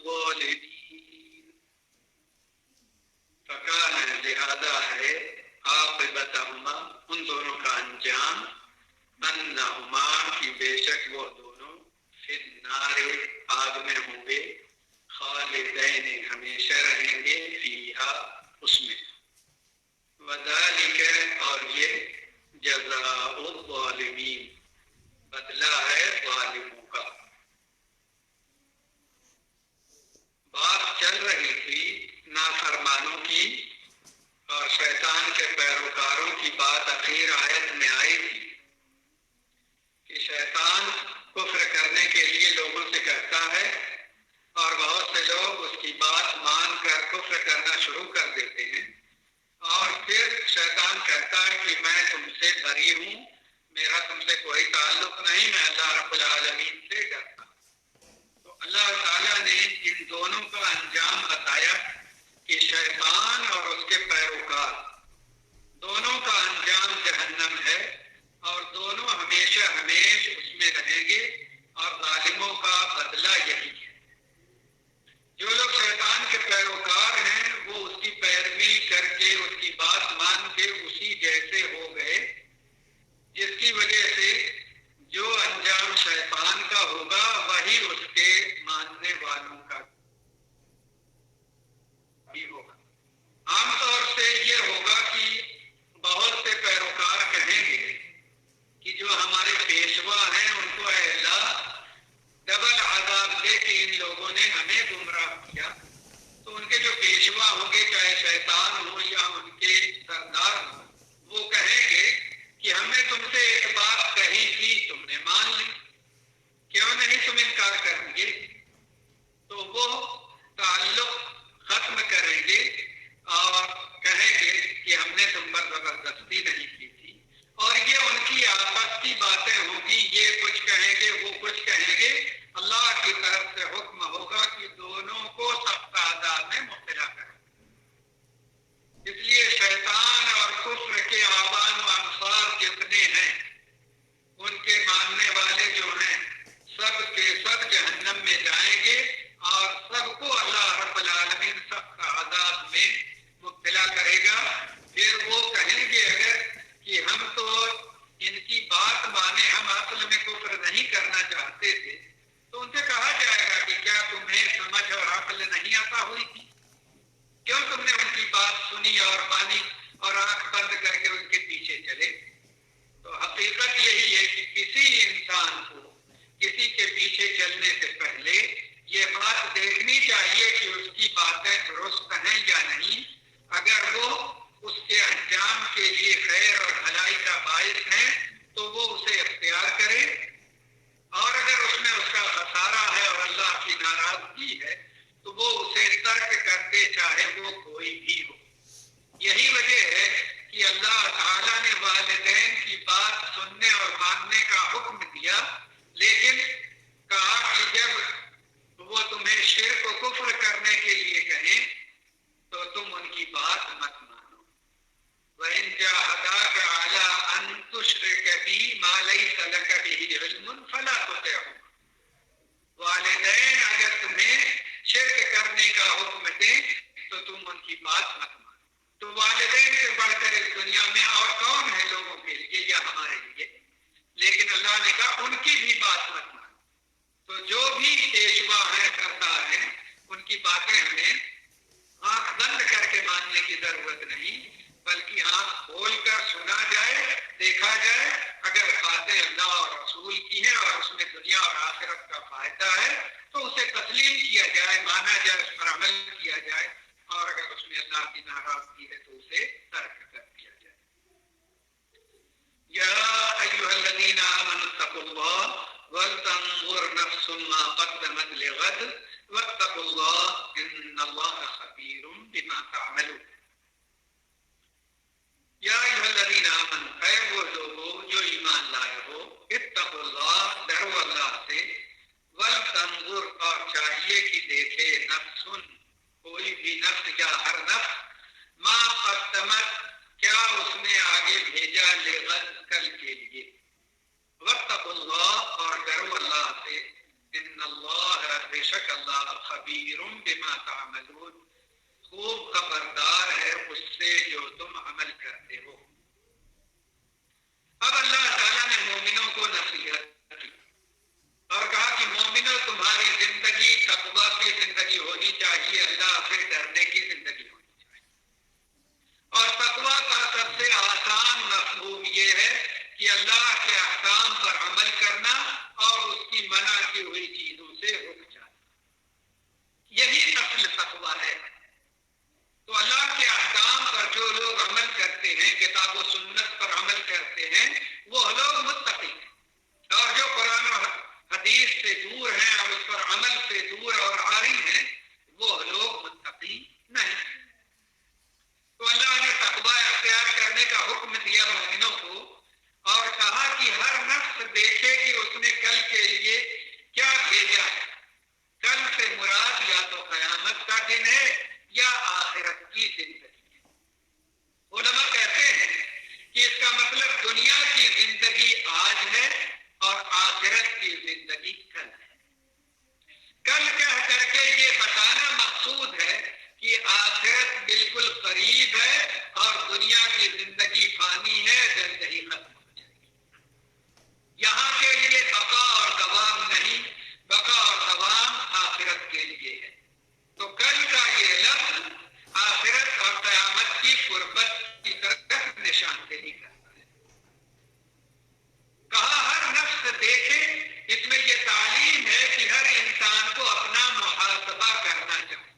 الظالمین فکان لہذا ہے عاقبتہما ان دونوں کا انجام انہما کی بے شک وہ دونوں فی النار آگ میں ہوں گے خالدین ہمیشہ رہیں گے فیہا اس میں وذالک اور یہ جزاء الظالمین بدلہ ہے ظالموں کا. بات چل رہی تھی نافرمانوں کی اور شیطان کے پیروکاروں کی بات اخیر آیت میں آئی تھی کہ شیطان کفر کرنے کے لیے لوگوں سے کہتا ہے اور بہت سے لوگ اس کی بات مان کر کفر کرنا شروع کر دیتے ہیں اور پھر شیطان کہتا ہے کہ میں تم سے بری ہوں، میرا تم سے کوئی تعلق نہیں، میں اللہ رب العالمین سے ڈرتا ہوں. تو اللہ تعالیٰ نے ان دونوں کا انجام بتایا کہ شیطان اور اس کے پیروکار دونوں کا انجام جہنم ہے اور دونوں ہمیشہ ہمیشہ اس میں رہیں گے اور ظالموں کا بدلہ یہی ہے. جو لوگ شیطان کے پیروکار ہیں وہ اس کی پیروی کر کے اس کی بات مان کے اسی جیسے ہو گئے، جس کی وجہ سے جو انجام شیطان کا ہوگا وہی اس کے ماننے والوں کا بھی ہوگا. عام طور سے یہ ہوگا کہ بہت سے پیروکار کہیں گے کہ جو ہمارے پیشوا ہیں ان کو اے اللہ ڈبل عذاب دے کہ ان لوگوں نے ہمیں گمراہ کیا. تو ان کے جو پیشوا ہوں گے چاہے شیطان ہو یا ان کے سردار ہو وہ کہیں گے کہ ہم نے تم سے ایک بات کہی تھی تم نے مان لی، کیوں نہیں تم انکار کریں گے؟ تو وہ تعلق ختم کریں گے اور کہیں گے کہ ہم نے تم پر زبردستی نہیں کی تھی. اور یہ ان کی آپس کی باتیں ہوں گی، یہ کچھ کہیں گے وہ کچھ کہیں گے. اللہ کی طرف سے حکم ہوگا کہ دونوں کو سخت عذاب میں مبتلا کریں. اس لیے شیطان اور کفر کے آبان و انصار جتنے ہیں ان کے ماننے والے جو ہیں سب کے سب جہنم میں جائیں گے اور سب کو اللہ رب العالمین سخت عذاب میں مبتلا کرے گا. پھر وہ کہیں گے اگر کہ ہم تو ان کی بات مانے، ہم اصل میں کفر نہیں کرنا چاہتے تھے، تو ان سے کہا جائے گا کہ کیا تمہیں سمجھ اور عقل نہیں عطا ہوئی تھی؟ کیوں تم نے ان کی بات سنی اور مانی اور آنکھ بند کر کے ان کے پیچھے چلے؟ تو حقیقت یہی ہے کہ کسی انسان کو کسی کے پیچھے چلنے سے پہلے یہ بات دیکھنی چاہیے کہ اس کی باتیں درست ہیں یا نہیں. اگر وہ اس کے انجام کے لیے خیر اور بھلائی کا باعث ہیں تو وہ اسے اختیار کرے، اور اگر اس میں اس کا خسارہ ہے اور اللہ کی ناراضگی ہے تو وہ اسے ترک کرتے چاہے وہ کوئی بھی ہو. یہی وجہ ہے کہ اللہ تعالیٰ نے والدین کی بات سننے اور ماننے کا حکم دیا، لیکن کہا کہ جب وہ تمہیں شرک و کفر کرنے کے لیے کہیں تو تم ان کی بات مت مانو. وَإِن جَاهَدَاكَ عَلَىٰ أَن تُشْرِكَ بِي مَا لَيْسَ لَكَ بِهِ عِلْمٌ فَلَا تُطِعْهُمَا. والدین اگر تمہیں شرک کرنے کا حکم دیں تو تم ان کی بات مت مانو. تو والدین سے بڑھ کر اس دنیا میں اور کون ہے لوگوں کے لیے یا ہمارے لیے؟ لیکن اللہ نے کہا ان کی بھی بات مت مانو. تو جو بھی پیشوا ہیں سردار ہیں ان کی باتیں ہمیں آنکھ بند کر کے ماننے کی ضرورت نہیں، بلکہ آنکھ کھول کر سنا جائے، دیکھا جائے. اگر باتیں اللہ اور رسول کی ہیں اور اس میں دنیا اور آخرت کا فائدہ ہے تو اسے تسلیم کیا جائے، مانا جائے، اس پر عمل کیا جائے، اور اگر اس میں اللہ کی ناراضگی ہے تو اسے ترک کر دیا جائے. یا ایھا الذین آمنوا اتقوا اللہ ولتنظر نفس ما قدمت لغد واتقوا اللہ ان اللہ خبیر بما تعملون. یا ایھا الذین آمنوا، اے وہ لوگوں جو ایمان لائے ہو، اتقوا اللہ، ڈرو اللہ سے، ولتنظر، اور چاہیے کہ دیکھے، نفس، کوئی بھی نفس یا ہر نفس، ما قدمت، کیا اس نے آگے بھیجا، لغد، کل کے لیے. واتقوا اللہ، اور ڈرو اللہ سے، ان اللہ بے شک اللہ خبیر بما تعملون خوب خبردار ہے اس سے جو تم عمل کرتے ہو. اب اللہ تعالیٰ نے مومنوں کو نصیحت کی اور کہا کہ مومنوں تمہاری زندگی تقویٰ کی زندگی ہونی چاہیے, اللہ سے ڈرنے کی زندگی ہونی چاہیے. اور تقویٰ کا سب سے آسان مفہوم یہ ہے کہ اللہ کے احکام پر عمل کرنا اور اس کی منع کی ہوئی چیزوں سے رک جانا, یہی اصل تقویٰ ہے. تو اللہ کے احکام پر جو لوگ عمل کرتے ہیں, کتاب و سنت پر عمل کرتے ہیں, وہ لوگ متقی ہیں. اور جو قرآن و حدیث سے دور ہیں اور اس پر عمل سے دور اور عاری ہیں, وہ لوگ متقی نہیں. تو اللہ نے تقویٰ اختیار کرنے کا حکم دیا مومنوں کو اور کہا کہ ہر نفس دیکھے کہ اس نے کل کے لیے کیا بھیجا ہے. کل سے مراد یا تو قیامت کا دن ہے یا آخرت کی زندگی. علماء کہتے ہیں کہ اس کا مطلب دنیا کی زندگی آج ہے اور آخرت کی زندگی کل ہے. کل کہہ کر کے یہ بتانا مقصود ہے کہ آخرت بالکل قریب ہے اور دنیا کی زندگی فانی ہے, جلد ہی ختم ہو جائے گی. یہاں کے لیے بقا اور دوام نہیں, بقا اور دوام آخرت کے لیے ہے. تو کل کا یہ لفظ آخرت اور قیامت کی قربت کی طرف نشاندہی کرتا ہے. کہا ہر نفس دیکھے, اس میں یہ تعلیم ہے کہ ہر انسان کو اپنا محاسبہ کرنا چاہیے.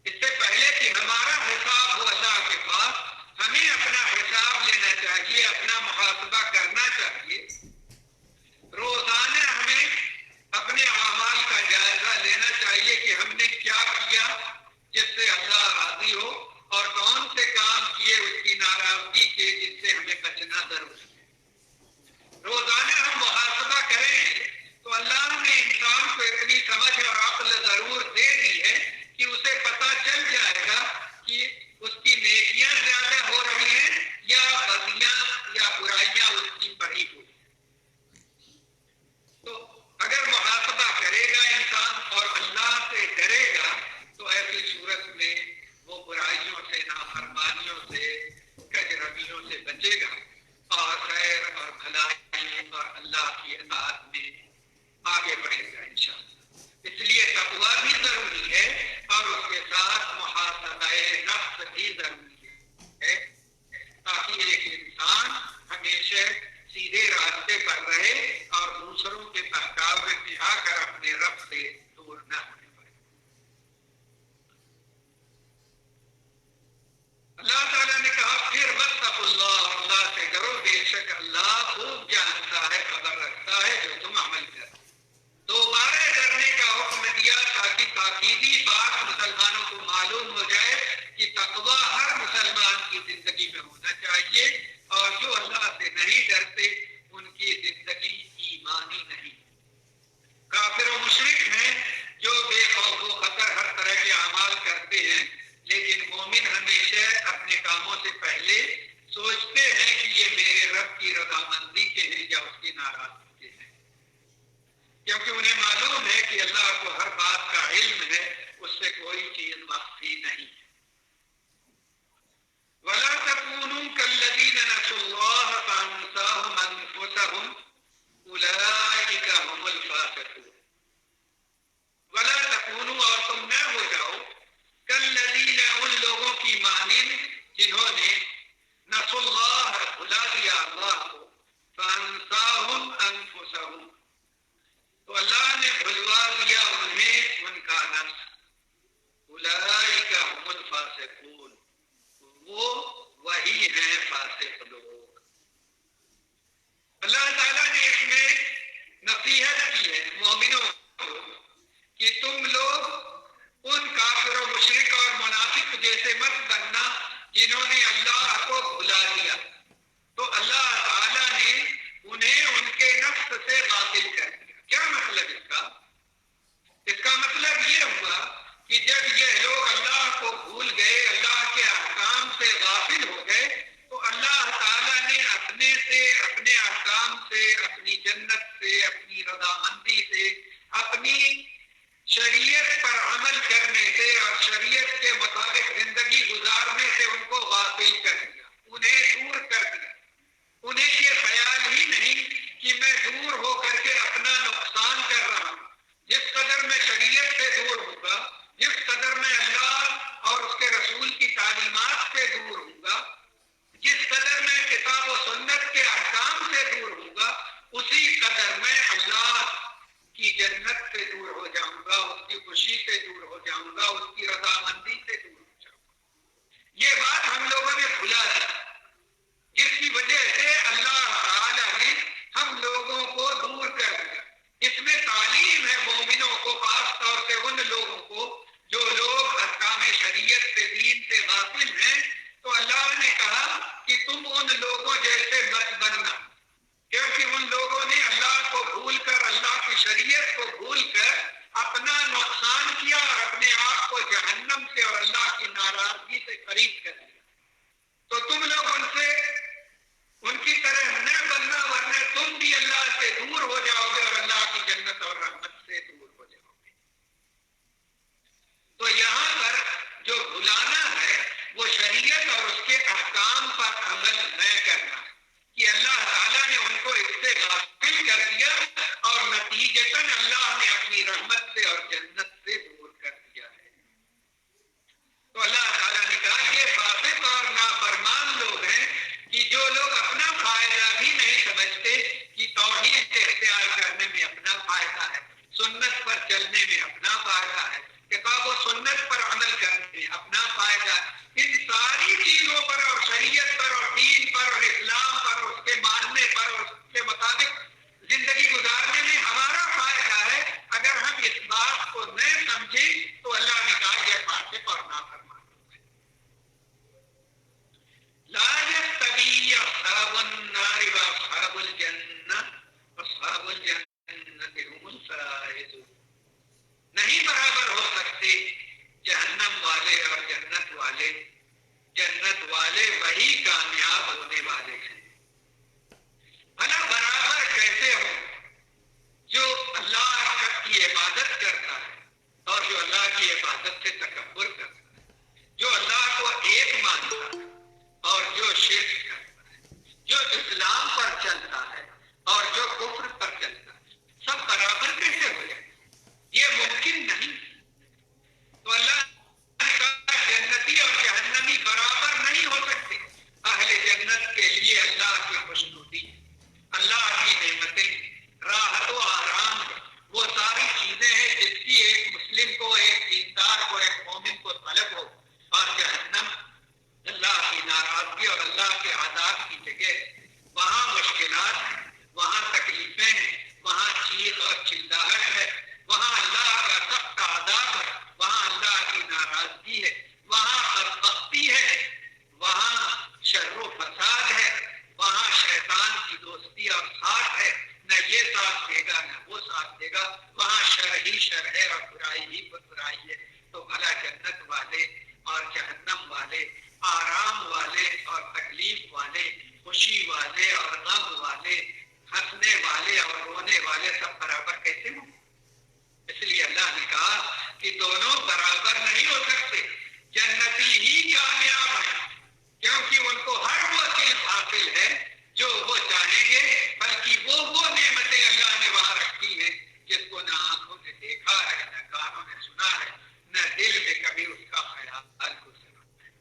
اس سے پہلے کہ ہمارا حساب ہو اللہ کے پاس, ہمیں اپنا حساب لینا چاہیے, اپنا محاسبہ کرنا چاہیے. روزانہ ہمیں اپنے اعمال کا جائزہ لینا چاہیے کہ ہم نے کیا کیا جس سے اللہ راضی ہو اور کون سے کام کیے اس کی ناراضگی کے جس سے ہمیں بچنا ضروری ہے. روزانہ ہم محاسبہ کریں تو اللہ نے انسان کو اتنی سمجھ اور عقل ضرور دے دی ہے کہ اسے پتہ چل جائے گا کہ اس کی نیکیاں زیادہ ہو رہی ہیں یا بدیاں یا برائیاں اس کی بڑھی ہوئی ہیں. تو اگر محاسبہ کرے گا انسان اور اللہ سے ڈرے گا تو ایسی صورت میں وہ برائیوں سے, نافرمانیوں سے, کجرویوں سے بچے گا اور خیر اور بھلائی اور اللہ کی اطاعت میں آگے بڑھے گا انشاءاللہ. اس لیے تقویٰ بھی ضروری ہے اور اس کے ساتھ محاسبہ نفس بھی ضروری ہے تاکہ ایک انسان ہمیشہ سیدھے راستے پر رہے اور دوسروں کے بہکاوے میں آ کر اپنے رب سے دور نہ ہونے پائے. اللہ تعالیٰ نے کہا پھر واتقوا اللہ, اللہ سے ڈرو, بے شک اللہ خوب جانتا ہے, خبر رکھتا ہے جو تم عمل کرو. دوبارہ ڈرنے کا حکم دیا تاکہ تاکیدی بات مسلمانوں کو معلوم ہو جائے کہ تقویٰ ہر مسلمان کی زندگی میں ہونا چاہیے اور جو اللہ سے نہیں ڈرتے ان کی زندگی ایمانی نہیں. کافر و مشرک ہیں جو بے خوف و خطر ہر طرح کے اعمال کرتے ہیں, لیکن مومن ہمیشہ اپنے کاموں سے پہلے سوچتے ہیں کہ یہ میرے رب کی رضامندی کے ہیں یا اس کی ناراضگی کے ہیں, کیونکہ انہیں معلوم ہے کہ اللہ کو ہر بات کا علم ہے, اس سے کوئی چیز مخفی نہیں ہے. وَلَا تَكُونُوا كَالَّذِينَ نَسُوا اللَّهَ فَأَنسَاهُمْ أَنفُسَهُمْ أُولَئِكَ هُمُ الْفَاسِقُونَ. وَلَا تَكُونُوا, اور تم نہ ہو جاؤ, كَالَّذِينَ, ان لوگوں کی مانند جنہوں نے نسوا اللہ, بھلا دیا اللہ کو, فَأَنسَاهُمْ أَنفُسَهُمْ, تو اللہ نے بھلوا دیا انہیں ان کا نفس. اولئک هم الفاسقون, وہ وہی ہیں فاسق لوگ. اللہ تعالیٰ نے اس میں نصیحت کی ہے مومنوں کو کہ تم لوگ ان کافر و مشرک اور منافق جیسے مت بننا جنہوں نے اللہ کو بھلا دیا. تو اللہ تعالیٰ نے انہیں ان کے نفس سے غافل کر دیا. کیا مطلب اس کا؟ اس کا مطلب یہ ہوا کہ جب یہ لوگ اللہ کو بھول گئے, اللہ کے احکام سے غافل ہو گئے, تو اللہ تعالیٰ نے اپنے سے, اپنے احکام سے, اپنی جنت سے, اپنی رضامندی شریعت پر عمل کرنے سے اور شریعت کے مطابق زندگی گزارنے سے ان کو غافل کر دیا، انہیں دور کر دیا. انہیں یہ خیال ہی نہیں کہ میں دور ہو کر کے اپنا نقصان کر رہا ہوں. جس قدر میں شریعت سے دور ہوگا، جس قدر میں اللہ اور اس کے رسول کی تعلیمات سے دور ہوگا، جس قدر میں کتاب و سنت کے احکام سے دور ہوگا، اسی قدر میں اللہ کی جنت سے دور ہو جاؤں گا، اس کی خوشی سے دور ہو جاؤں گا، اس کی رضامندی سے دور ہو جاؤں گا. یہ بات ہم لوگوں نے بھلا دی، جس کی وجہ سے اللہ تعالی نے ہم لوگوں کو دور کر دیا. اس میں تعلیم ہے مومنوں کو، خاص طور سے ان لوگوں کو جو لوگ احکام شریعت سے، دین سے غافل ہیں. تو اللہ نے کہا کہ تم ان لوگوں جیسے مت بننا، کیونکہ ان لوگوں نے اللہ کو بھول کر، اللہ کی شریعت کو بھول کر اپنا نقصان کیا اور اپنے آپ کو جہنم سے اور اللہ کی ناراضگی سے قریب کر دیا. تو تم لوگ ان کی طرح نہ بننا، ورنہ تم بھی اللہ سے دور ہو جاؤ گے اور اللہ کی جنت اور رحمت سے دور ہو جاؤ گے. تو یہاں پر جو بھلانا ہے وہ شریعت اور اس کے احکام پر عمل نہ کرنا ہے، کہ اللہ تعالیٰ نے ان کو اس سے غافل کر دیا اور نتیجتاً اللہ نے اپنی رحمت سے اور جنت سے دور کر دیا ہے. تو اللہ تعالیٰ نے کہا یہ فاسق اور نافرمان لوگ ہیں کہ جو لوگ اپنا فائدہ بھی نہیں سمجھتے کہ توحید اختیار کرنے میں اپنا فائدہ ہے، سنت پر چلنے میں اپنا فائدہ ہے، کتاب و سنت پر عمل کرنے میں اپنا فائدہ ہے. ان ساری چیزوں پر اور شریعت پر اور دین پر اور اسلام پر اور اس کے ماننے پر اور اس کے مطابق زندگی گزارنے میں ہمارا فائدہ ہے. اگر ہم اس بات کو نہ سمجھیں تو اللہ نے کہا یہ فاسق اور نافرمان. لا يستوي أصحاب النار وأصحاب الجنة أصحاب الجنة هم الفائزون. نہیں برابر ہو سکتے جہنم والے اور جنت والے. جنت والے وہی کامیاب ہونے والے ہیں. بھلا برابر کیسے ہو؟ جو اللہ کی عبادت کرتا ہے اور جو اللہ کی عبادت سے تکبر کرتا ہے، جو اللہ کو ایک مانتا ہے اور جو شرک کرتا ہے، جو اسلام پر چلتا ہے اور جو کفر پر چلتا ہے، سب برابر کیسے ہو جائے؟ یہ ممکن نہیں. تو اللہ نے کہا جنتی اور جہنمی برابر نہیں ہو سکتے. اہل جنت کے لیے اللہ کی خوشنودی، اللہ کی نعمتیں، راحت و آرام، وہ ساری چیزیں ہیں جس کی ایک مسلم کو، ایک دیندار کو، ایک مومن کو طلب ہو. اور جہنم اللہ کی ناراضگی اور اللہ کے عذاب کی جگہ، وہاں مشکلات ہیں، وہاں تکلیفیں ہیں، وہاں چیخ اور چلاہٹ ہے، وہاں اللہ کا سخت عذاب ہے، وہاں اللہ کی ناراضگی ہے، وہاں بدبختی ہے، وہاں شر و فساد ہے، وہاں شیطان کی دوستی اور ساتھ ہے. نہ یہ ساتھ دے گا نہ وہ ساتھ دے گا، وہاں شر ہی شر ہے اور برائی ہی برائی ہے. تو بھلا جنت والے اور جہنم والے، آرام والے اور تکلیف والے، خوشی والے اور غم والے، ہنسنے والے اور رونے والے سب برابر کیسے ہوں؟ اس لیے اللہ نے کہا کہ دونوں برابر نہیں ہو سکتے. جنتی ہی کامیاب ہیں کیونکہ ان کو ہر وہ چیز حاصل ہے جو وہ چاہیں گے، بلکہ وہ نعمتیں اللہ نے وہاں رکھی ہیں جس کو نہ آنکھوں نے دیکھا ہے، نہ کانوں نے سنا ہے، نہ دل میں کبھی اس کا خیال گزرا ہے.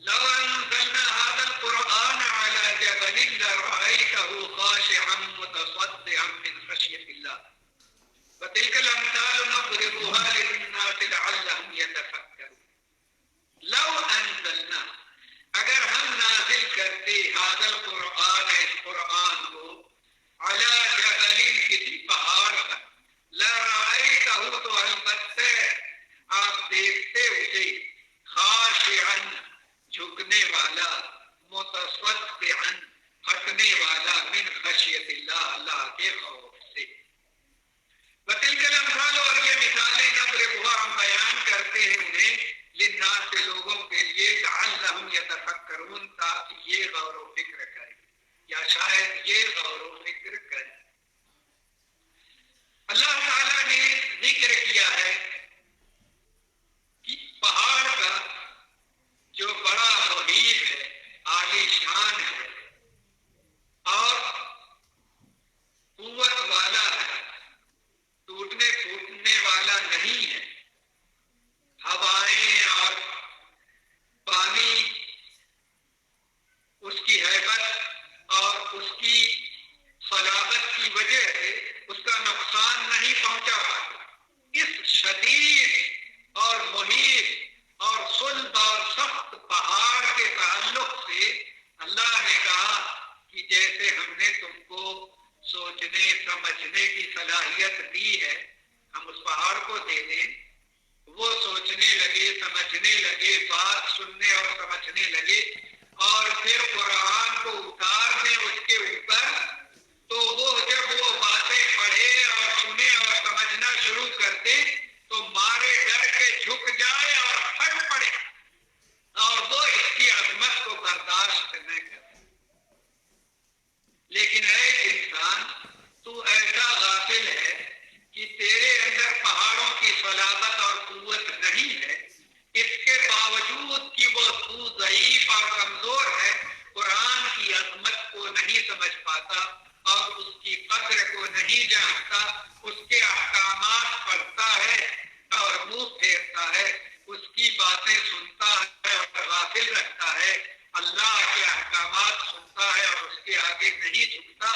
لو انزلنا هذا القرآن على جبل لرأيته خاشعا متصدعا من خشية الله وتلك الأمثال نضربها للناس لعلهم يتفكرون. لو انزلنا، اگر ہم نازل کرتے هذا القرآن، اس قرآن کو، على جبل، کسی پہاڑ پر، لرأيته، تو البتہ آپ دیکھتے اسے، خاشعا، جھکنے والا، متصدعا، ہٹنے والا، من خشیت اللہ، اللہ کے خوف سے. وتلک الامثال، اور یہ مثالیں نضربها، ہم بیان کرتے ہیں انہیں، للناس، لوگوں کے لیے، لعلہم یتفکرون، تاکہ یہ غور و فکر کریں یا شاید یہ غور و فکر کریں. اللہ تعالیٰ ہے ہم اس پہاڑ کو دے دیں، وہ سوچنے لگے، سمجھنے لگے، بات سننے اور سمجھنے لگے، اور پھر قرآن کو اتار دیں اس کے اوپر، تو وہ جب وہ باتیں پڑھے اور سنے اور سمجھنا شروع کر دے تو مارے ڈر کے جھک جائے اور پھٹ پڑے، اور وہ اس کی عظمت کو برداشت نہ کرے۔ لیکن اے انسان، تو ایسا غافل ہے کہ تیرے اندر پہاڑوں کی صلابت اور قوت نہیں ہے، اس کے باوجود کہ وہ تو ضعیف اور کمزور ہے، قرآن کی عظمت کو نہیں سمجھ پاتا اور اس کی قدر کو نہیں جانتا، اس کے احکامات پڑھتا ہے اور منہ پھیرتا ہے، اس کی باتیں سنتا ہے اور غافل رہتا ہے، اللہ کے احکامات سنتا ہے اور اس کے آگے نہیں جھکتا۔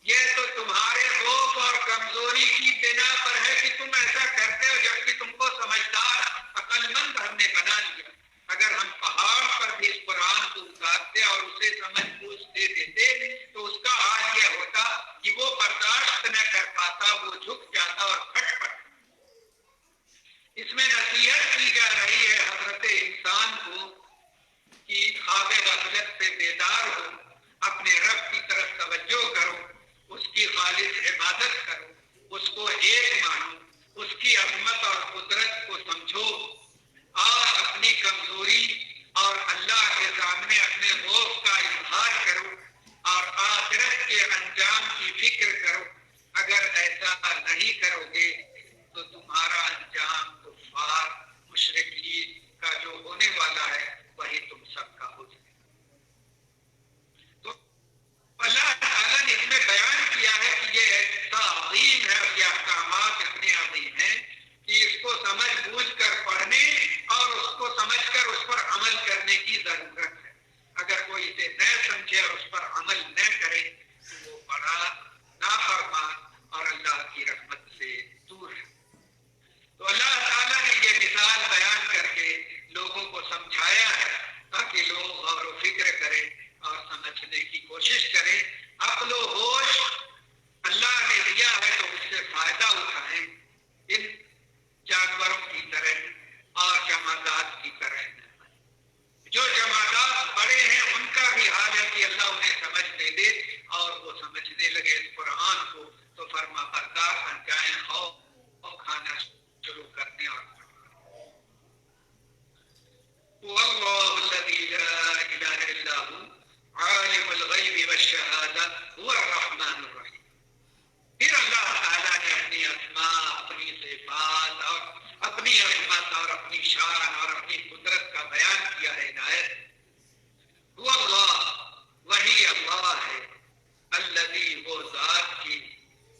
یہ تو تمہارے ذوق اور کمزوری کی بنا پر ہے کہ تم ایسا کرتے ہو، جبکہ تم کو سمجھدار عقل مند ہم نے بنا دیا۔ اگر ہم پہاڑ پر بھی اس قرآن کو اتارتے اور اسے سمجھ بوجھ دے دیتے تو اس کا حال یہ ہوتا کہ وہ برداشت نہ کر پاتا، وہ جھک جاتا اور پھٹ پڑتا۔ اس میں نصیحت کی جا رہی ہے حضرت انسان کو کہ خواب غفلت سے بیدار ہو، اپنے رب کی طرف توجہ کرو، اس کی خالص عبادت کرو، اس کو ایک مانو، اس کی عظمت اور قدرت کو سمجھو، اور اپنی کمزوری اور اللہ کے سامنے اپنے خوف کا اظہار کرو، اور آخرت کے انجام کی فکر کرو۔ اگر ایسا نہیں کرو گے تو تمہارا انجام کفار مشرکین کا جو ہونے والا ہے وہی تم سب کا ہو جائے۔ تو اللہ تعالیٰ نے اس میں بیان کیا ہے کہ یہ ایسا عظیم ہے، کہ احکامات اتنے عظیم ہیں کہ اس کو سمجھ بوجھ کر پڑھنے اور اس کو سمجھ کر اس پر عمل کرنے کی ضرورت ہے۔ اگر کوئی اسے نہ سمجھے اور اس پر عمل نہ کرے تو وہ بڑا نافرمان اور اللہ کی رحمت سے دور ہے۔ تو اللہ تعالیٰ نے یہ مثال بیان کر کے لوگوں کو سمجھایا ہے تاکہ لوگ غور و فکر کریں اور سمجھنے کی کوشش کریں، عقل و ہوش اللہ نے دیا ہے تو اس سے فائدہ اٹھائیں، ان جانوروں کی طرح اور جمادات کی طرح نہ۔ جو جمادات بڑے ہیں ان کا بھی حال ہے کہ اللہ انہیں سمجھ دے دے اور وہ سمجھنے لگے اس قرآن کو تو فرما بردار بن جائیں، خوف کھانا شروع کرنے اور واللہ الذی لا الہ الا هو عالم الغیب والشہادہ هو الرحمن الرحیم۔ پھر اللہ تعالیٰ نے اپنی اسماء، اپنی صفات اور اپنی عظمت اور اپنی شان اور اپنی قدرت کا بیان کیا ہے۔ عنایت هو اللہ، وہی اللہ ہے، الذی وہ ذات کی،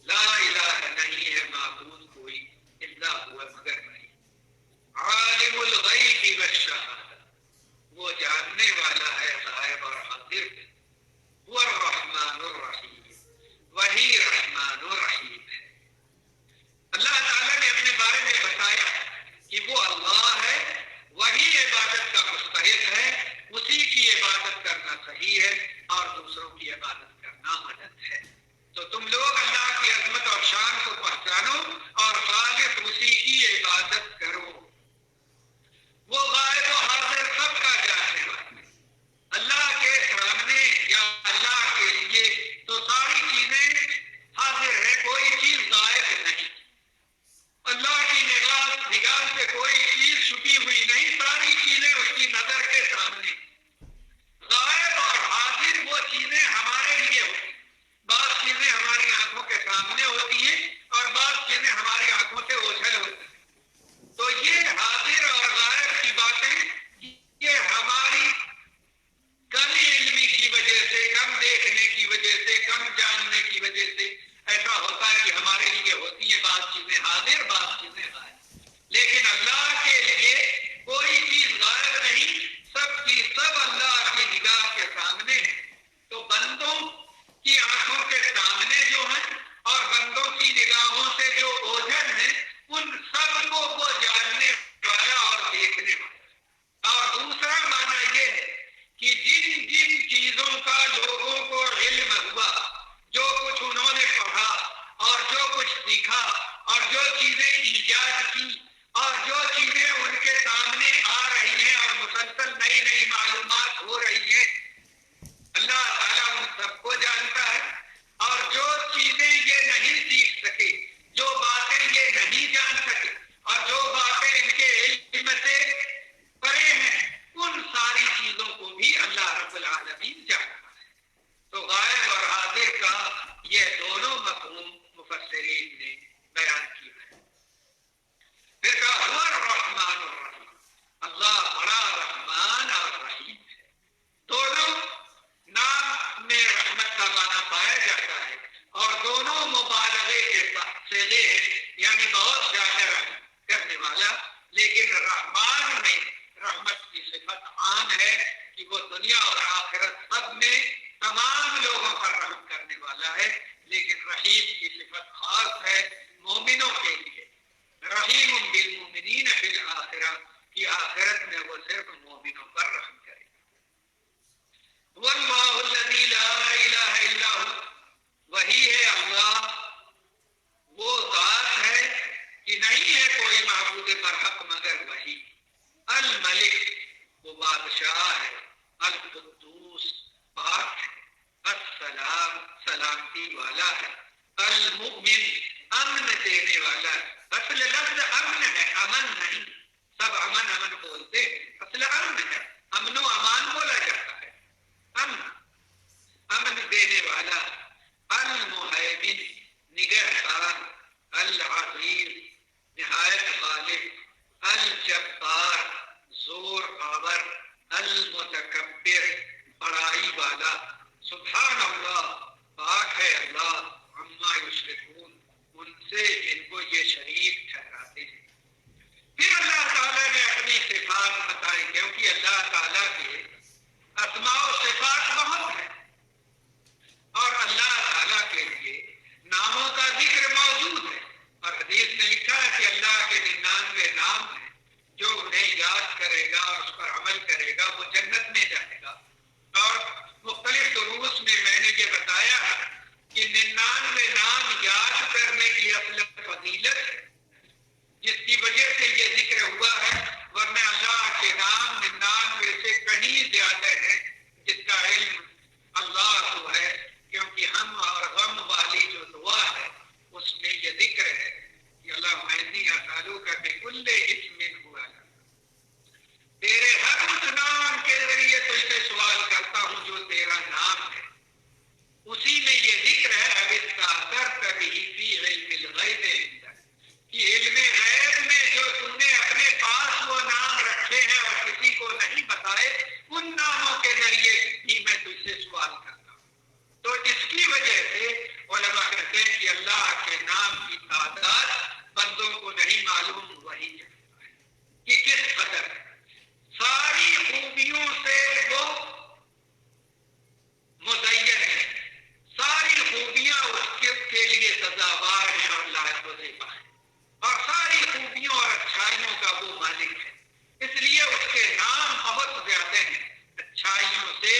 لا الہ نہیں ہے معبود کوئی، الا هو مگر نہیں، عالم الغیب والشہادہ وہ جاننے والا ہے غائب اور حاضر ہے، هو الرحمن الرحیم وہی رحمان الرحیم ہے۔ اللہ تعالیٰ نے اپنے بارے میں بتایا کہ وہ اللہ ہے، وہی عبادت کا مستحق ہے، اسی کی عبادت کرنا صحیح ہے اور دوسروں کی عبادت کرنا مدد ہے۔ تو تم لوگ اللہ کی عظمت اور شان کو پہچانو اور خالص اسی کی عبادت کرو۔ وہ غائب و حاضر سب کا جاننے والا ہے۔ اللہ کے سامنے یا اللہ کے لیے تو ساری چیزیں حاضر ہے، کوئی چیز غائب نہیں۔ اللہ کی نگاہ سے کوئی چیز چھپی ہوئی نہیں، ساری چیزیں اس کی نظر کے سامنے۔ غائب اور حاضر وہ چیزیں ہمارے لیے ہوتی، بعض چیزیں ہماری آنکھوں کے سامنے ہوتی ہیں اور بعض چیزیں ہماری آنکھوں سے اوجھل ہوتی ہیں۔ تو یہ حاضر اور غائب کی باتیں جو چیزیں ایجاد کی اور جو چیزیں ان کے سامنے آ رہی ہیں اور مسلسل نئی نئی معلومات ہو رہی ہیں، اللہ تعالیٰ ان سب کو جانتا ہے. اور جو چیزیں یہ نہیں سیکھ سکے، جو باتیں یہ نہیں جان سکے اور جو باتیں ان کے علم سے پرے ہیں، ان ساری چیزوں کو بھی اللہ رب العالمین جانتا ہے. تو غائب اور حاضر کا یہ دونوں مفہوم مفسرین نے بیان کیا ہے. پھر کہا هو الرحمن الرحیم، اللہ بڑا رحمان اور رحیم ہے. دونوں نام میں رحمت کا معنی پایا جاتا ہے اور دونوں مبالغے کے صیغے ہیں، یعنی بہت زیادہ رحمت کرنے والا. لیکن رحمان میں رحمت کی صفت عام ہے کہ وہ دنیا اور آخرت سب میں تمام لوگوں پر رحم کرنے والا ہے. لیکن رحیم کی صفت خاص ہے مومنوں کے لیے. رحیم بالمؤمنین فی الآخرہ کی آخرت میں وہ صرف مومنوں پر رحم کرے. واللہ الذی لا الہ الا ہو، وہی ہے اللہ، وہ ذات ہے کہ نہیں ہے کوئی معبود برحق مگر وہی. الملک، وہ بادشاہ ہے. القدوس، پاک ہے. السلام، سلامتی والا ہے. المؤمن، امن دینے والا ہے. اصل لفظ امن ہے، امن نہیں. سب امن امن بولتے ہیں، اصل امن ہے. امن و امان بولا جاتا ہے. امن، امن دینے والا. المہیمن، نگہبان. العزیز، نہایت غالب. الجبار، زور آور. المتکبر، بڑائی والا. سبحان اللہ، پاک ہے اللہ. عما یشرکون، ان سے جن کو یہ شریک ٹھہراتے ہیں. پھر اللہ تعالیٰ نے اپنی صفات بتائی، کیونکہ اللہ تعالیٰ کے اسماء و صفات بہت ہیں اور اللہ تعالیٰ کے لیے ناموں کا ذکر موجود ہے. اور حدیث میں لکھا ہے کہ اللہ کے 99 نام ہیں، جو انہیں یاد کرے گا اور اس پر عمل کرے گا وہ جنت میں جائے گا. اور مختلف دروس میں میں نے یہ بتایا کہ 99 نام یاد کرنے کی اصل فضیلت ہے، جس کی وجہ سے یہ ذکر ہوا ہے. ورنہ اللہ کے نام 99 سے کہیں زیادہ ہے، جس کا علم اللہ کو ہے. کیونکہ ہم اور غم والی جو دعا ہے اس میں یہ ذکر ہے کہ اللہ انی اسالک بکل اسم ہوا لک، تیرے ہر اس نام کے ذریعے تجھ سے سوال کرتا ہوں جو تیرا نام ہے. اسی میں یہ ذکر ہے اب استاثرت بہ فی علم الغیب عندک، کہ علم غیب میں جو تم نے اپنے پاس وہ نام رکھے ہیں اور کسی کو نہیں بتائے، ان ناموں کے ذریعے ہی میں تجھ سے سوال کرتا ہوں. تو اس کی وجہ سے علماء کہتے ہیں کہ اللہ کے نام کی تعداد بندوں کو نہیں معلوم، وہی جانتا ہے کہ کس قدر ہے. ساری خوبیوں سے وہ مزین ہے، ساری خوبیاں اس کے لیے سزاوار ہیں اور لائق و زیبا ہے، اور ساری خوبیوں اور اچھائیوں کا وہ مالک ہے. اس لیے اس کے نام بہت زیادہ ہیں. اچھائیوں سے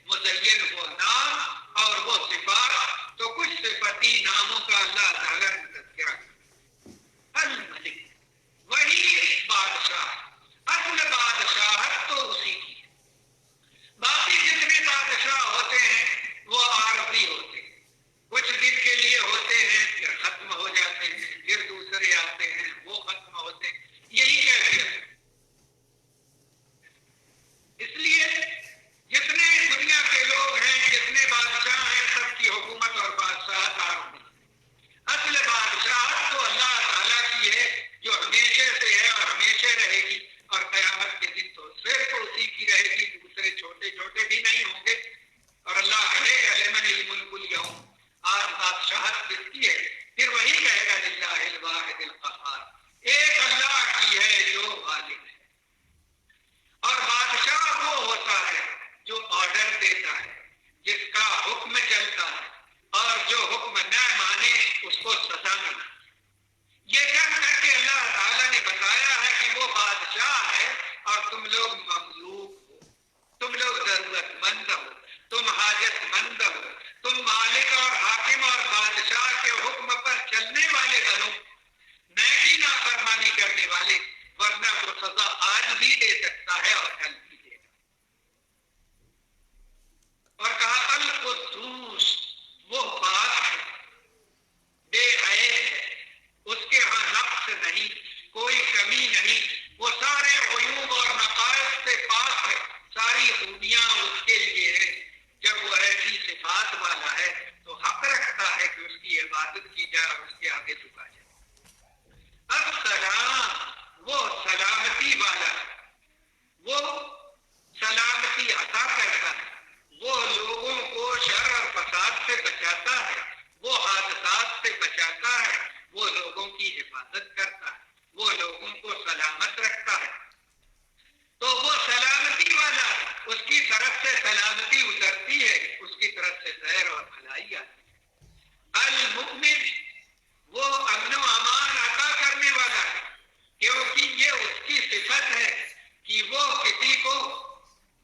مزین وہ نام اور وہ صفات. تو کچھ صفتی ناموں کا اللہ تعالیٰ نے تذکرہ کیا. الملک، وہی بادشاہ. اصل بادشاہت تو اسی کی ہے. باقی جتنے بادشاہ ہوتے ہیں وہ عارضی ہوتے ہیں، کچھ دن کے لیے ہوتے ہیں پھر ختم ہو جاتے ہیں، پھر دوسرے آتے ہیں وہ ختم ہوتے ہیں. یہی کیفیت ہے. اس لیے جتنے دنیا کے لوگ ہیں، جتنے بادشاہ ہیں، سب کی حکومت اور بادشاہت عارضی ہے. اصل بادشاہت تو اللہ تعالیٰ کی ہے جو ہمیشہ سے ہے اور ہمیشہ رہے گی، اور قیامت کے دن تو صرف اسی کی رہے گی. دوسرے چھوٹے چھوٹے بھی نہیں ہوں گے. اور اللہ کہے گا لمن الملک اليوم، آج بادشاہت کس کی ہے؟ پھر وہی کہے گا للہ الواحد القہار، ہے اور ڈل بھی دے گا. اور کہا القدوس، وہ پاک ہے، بے عیب ہے، اس کے ہاں نقص نہیں، کوئی کمی نہیں، وہ سارے عیوب اور نقائص سے پاک ہے، ساری خوبیاں اس کے لیے ہیں. جب وہ ایسی صفات والا ہے تو حق رکھتا ہے کہ اس کی عبادت کی جائے اور اس کے آگے جھکا جائے. السلام، وہ سلامتی والا ہے، وہ سلامتی عطا کرتا ہے، وہ لوگوں کو شر اور فساد سے بچاتا ہے، وہ حادثات سے بچاتا ہے، وہ لوگوں کی حفاظت کرتا ہے، وہ لوگوں کو سلامت رکھتا ہے. تو وہ سلامتی والا، اس کی طرف سے سلامتی اترتی ہے، اس کی طرف سے خیر اور بھلائی آتی ہے. المؤمن، وہ امن و امان عطا کرنے والا ہے، کیونکہ یہ اس کی صفت ہے کہ وہ کسی کو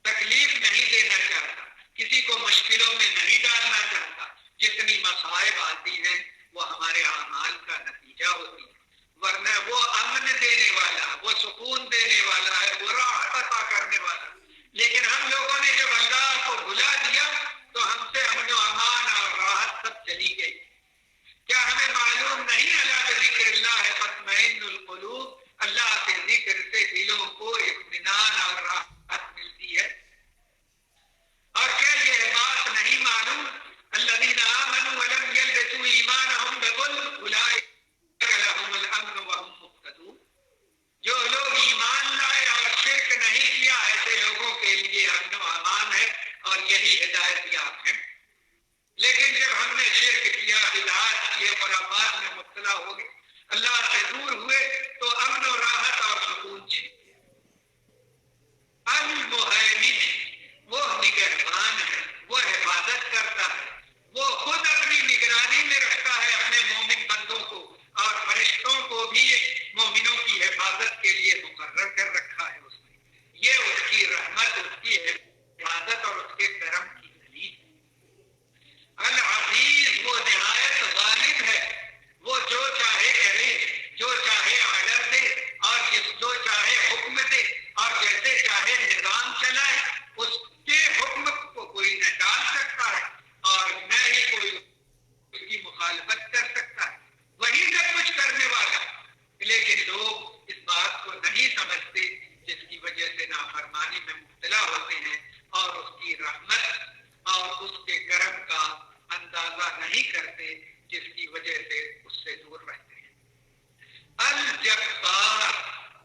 تکلیف نہیں دینا چاہتا، کسی کو مشکلوں میں نہیں ڈالنا چاہتا. جتنی مصائب آتی ہیں وہ ہمارے اعمال کا نتیجہ ہوتی ہے، ورنہ وہ امن دینے والا، وہ سکون دینے والا ہے، وہ راحت عطا کرنے والا. لیکن ہم لوگوں نے جب اللہ کو بھلا دیا تو ہم سے امن و امان اور راحت سب چلی گئی. کیا ہمیں معلوم نہیں اللہ بذکر اللہ تطمئن القلوب، اللہ کے ذکر سے دلوں کو اطمینان اور راحت ملتی ہے؟ اور کیا یہ بات نہیں معلوم الذین آمنوا ولم یلبسوا ایمانهم بظلم اولئک لهم الامن وهم مهتدون، جو لوگ ایمان لائے اور شرک نہیں کیا ایسے لوگوں کے لیے امن و امان ہے اور یہی ہدایت یاب ہے. لیکن جب ہم نے شرک کیا، بدعات کیے، خرافات میں مبتلا ہو گئے، اللہ سے دور ہوئے تو امن و راحت اور سکون چھین گیا. المہیمن، وہ نگہبان ہے، وہ حفاظت کرتا ہے، وہ خود اپنی نگرانی میں رکھتا ہے اپنے مومن بندوں کو، اور فرشتوں کو بھی مومنوں کی حفاظت کے لیے مقرر کر رکھا ہے اس نے. یہ اس کی رحمت، اس کی حفاظت اور اس کے کرم کی دلیل ہے. العزیز، وہ نہایت غالب ہے، وہ جو چاہے کرے، جو چاہے آرڈر دے اور جو چاہے حکم دے اور جیسے چاہے نظام چلائے، اس کے حکم کو کوئی نہ ٹال سکتا ہے اور نہ ہی کوئی اس کی مخالفت کر سکتا ہے. وہی سب کچھ کرنے والا ہے. لیکن لوگ اس بات کو نہیں سمجھتے، جس کی وجہ سے نافرمانی میں مبتلا ہوتے ہیں اور اس کی رحمت اور اس کے کرم کا اندازہ نہیں کرتے، جس کی وجہ سے اس سے دور رہتے ہیں. الجبار،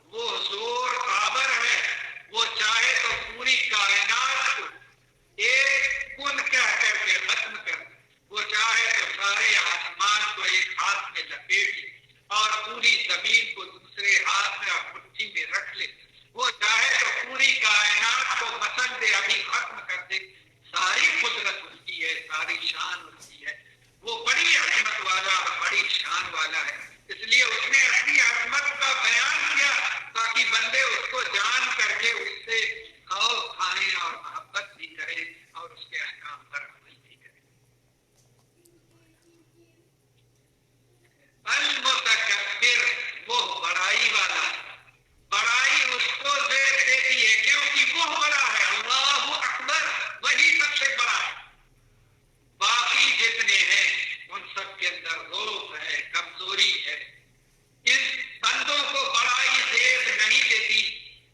وہ زور آور ہے، وہ چاہے تو پوری کائنات کو ایک کن کہہ کر کے ختم کر دے، وہ چاہے تو سارے آسمان کو ایک ہاتھ میں لپیٹ لے اور پوری زمین کو دوسرے ہاتھ میں اور مٹھی میں رکھ لے، وہ چاہے تو پوری کائنات کو مسل دے، ابھی ختم کر دے. ساری قدرت اس کی ہے، ساری شان اس کی ہے. وہ بڑی عظمت والا، بڑی شان والا ہے. اس لیے اس نے اپنی عظمت کا بیان کیا تاکہ بندے اس کو جان کر کے اس سے خوف کھائیں اور محبت بھی کریں اور اس کے احکام پر عمل بھی کریں. المتکبر، وہ بڑائی والا ہے. بڑائی اس کو زیر دیتی ہے کیونکہ وہ بڑا ہے. اللہ اکبر، وہی سب سے بڑا ہے. باقی جتنے ہیں ان سب کے اندر ضعف ہے، کمزوری ہے. ان بندوں کو بڑائی زیر نہیں دیتی،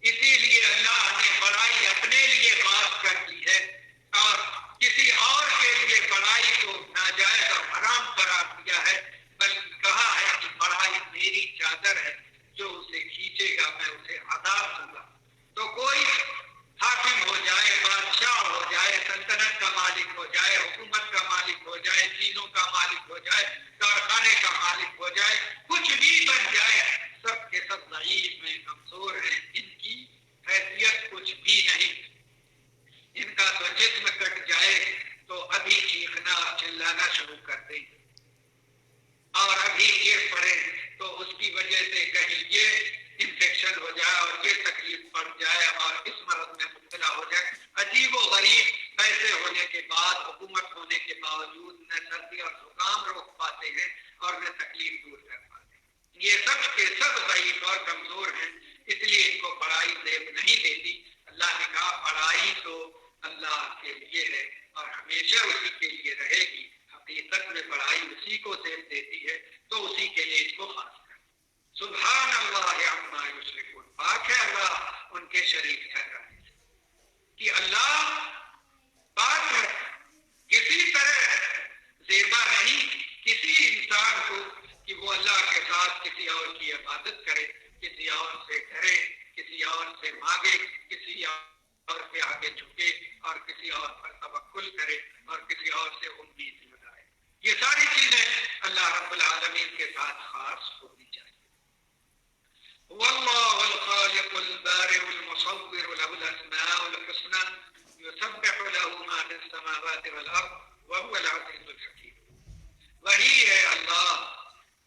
اسی لیے اللہ نے بڑائی اپنے لیے خاص کر دی ہے اور کسی اور کے لیے بڑائی کو ناجائز اور حرام قرار دیا ہے. بلکہ کہا ہے کہ بڑائی میری چادر ہے، جو اسے کھینچے گا میں اسے عذاب دوں گا. تو کوئی حاکم ہو جائے، بادشاہ ہو جائے، سلطنت کا مالک ہو جائے، حکومت کا مالک ہو جائے، چیزوں کا مالک ہو جائے، کارخانے کا مالک ہو جائے، کچھ بھی بن جائے، سب کے سب ضعیف ہیں، کمزور ہیں. ان کی حیثیت کچھ بھی نہیں. ان کا تو جسم کٹ جائے تو ابھی چیخنا اور چلانا شروع کر دیں اور ابھی گر پڑے تو اس کی وجہ سے کہیں یہ انفیکشن ہو جائے اور یہ تکلیف پڑ جائے اور اس مرض میں مبتلا ہو جائے. عجیب و غریب پیسے ہونے کے بعد، حکومت ہونے کے باوجود نہ سردی اور زکام روک پاتے ہیں اور نہ تکلیف دور کر پاتے ہیں. کے لیے ہے اور ہمیشہ اسی کے لیے رہے گی. حقیقت میں بڑائی اسی کو زیب دیتی ہے تو اسی کے لیے اس کو خاص کر. سبحان اللہ عما یشرکون، پاک ہے اللہ ان کے شریک ٹھہرانے سے. کہ اللہ پاک ہے، کسی طرح زیبا نہیں کسی انسان کو کہ وہ اللہ کے ساتھ کسی اور کی عبادت کرے، کسی اور سے ڈرے، کسی اور سے مانگے، کسی اور کے آگے جھکے اور کسی اور پر توکل کرے اور کسی اور سے امید لگائے. یہ ساری چیزیں اللہ رب العالمین کے ساتھ خاص ہونی چاہیے. واللہ الخالق البارئ المصور له الاسماء الحسنى يسبح له ما في السماوات والارض وهو العزيز الحكيم. وہی ہے اللہ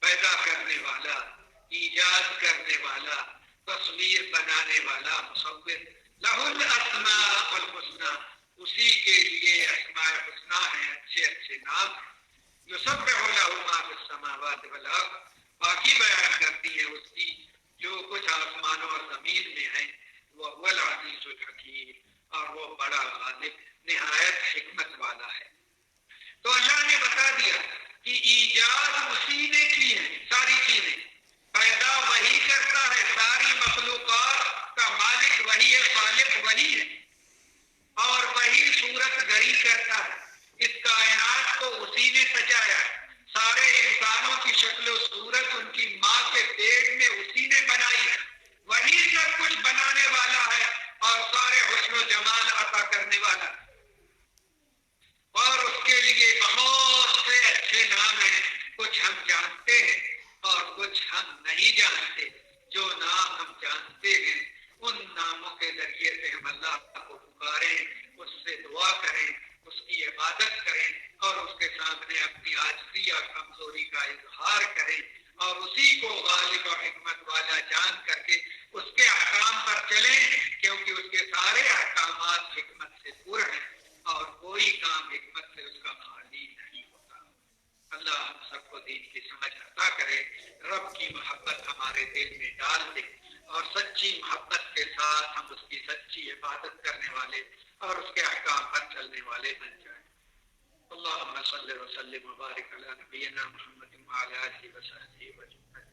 پیدا کرنے والا، ایجاد کرنے والا، تصویر بنانے والا، مصور. لہ الاسماء الحسنى، اسی کے لیے اسماء حسنى ہیں، اچھے اچھے نام. یسبح له ما في السماوات والارض، باقی بیان کرتی ہے اس کی جو کچھ آسمانوں اور زمین میں ہے. وہ العزیز الحکیم، اور وہ بڑا غالب نہایت حکمت والا ہے. تو اللہ نے بتا دیا کہ ایجاد اسی نے کی ہے، ساری چیزیں پیدا وہی کرتا ہے، ساری مخلوقات کا مالک وہی ہے، خالق وہی ہے، اور وہی صورت گری کرتا ہے. اس کائنات کو اسی نے سجایا ہے. سارے انسانوں کی شکل و صورت ان کی ماں کے پیٹ میں اسی نے بنائی ہے. وہی سب کچھ بنانے والا ہے اور سارے حسن و جمال عطا کرنے والا ہے. اور اس کے لیے بہت سے اچھے نام ہیں، کچھ ہم جانتے ہیں اور کچھ ہم نہیں جانتے. جو نام ہم جانتے ہیں ان ناموں کے ذریعے سے ہم اللہ کو پکاریں، اس سے دعا کریں، اس کی عبادت کریں اور اس کے سامنے اپنی عاجزی اور کمزوری کا اظہار کریں اور اسی کو غالب اور حکمت والا جان کر کے اس کے احکام پر چلیں، کیونکہ اس کے سارے احکامات حکمت سے پر ہیں اور کوئی کام حکمت سے اس کا خالی نہیں ہوتا. اللہ ہم سب کو دین کی سمجھ عطا کرے، رب کی محبت ہمارے دل میں ڈال دے اور سچی محبت کے ساتھ ہم اس کی سچی عبادت کرنے والے اور اس کے احکام پر چلنے والے بن جائیں. اللہم صلی وسلم وبارک علی نبینا محمد وعلی آلہ وصحبہ وسلم.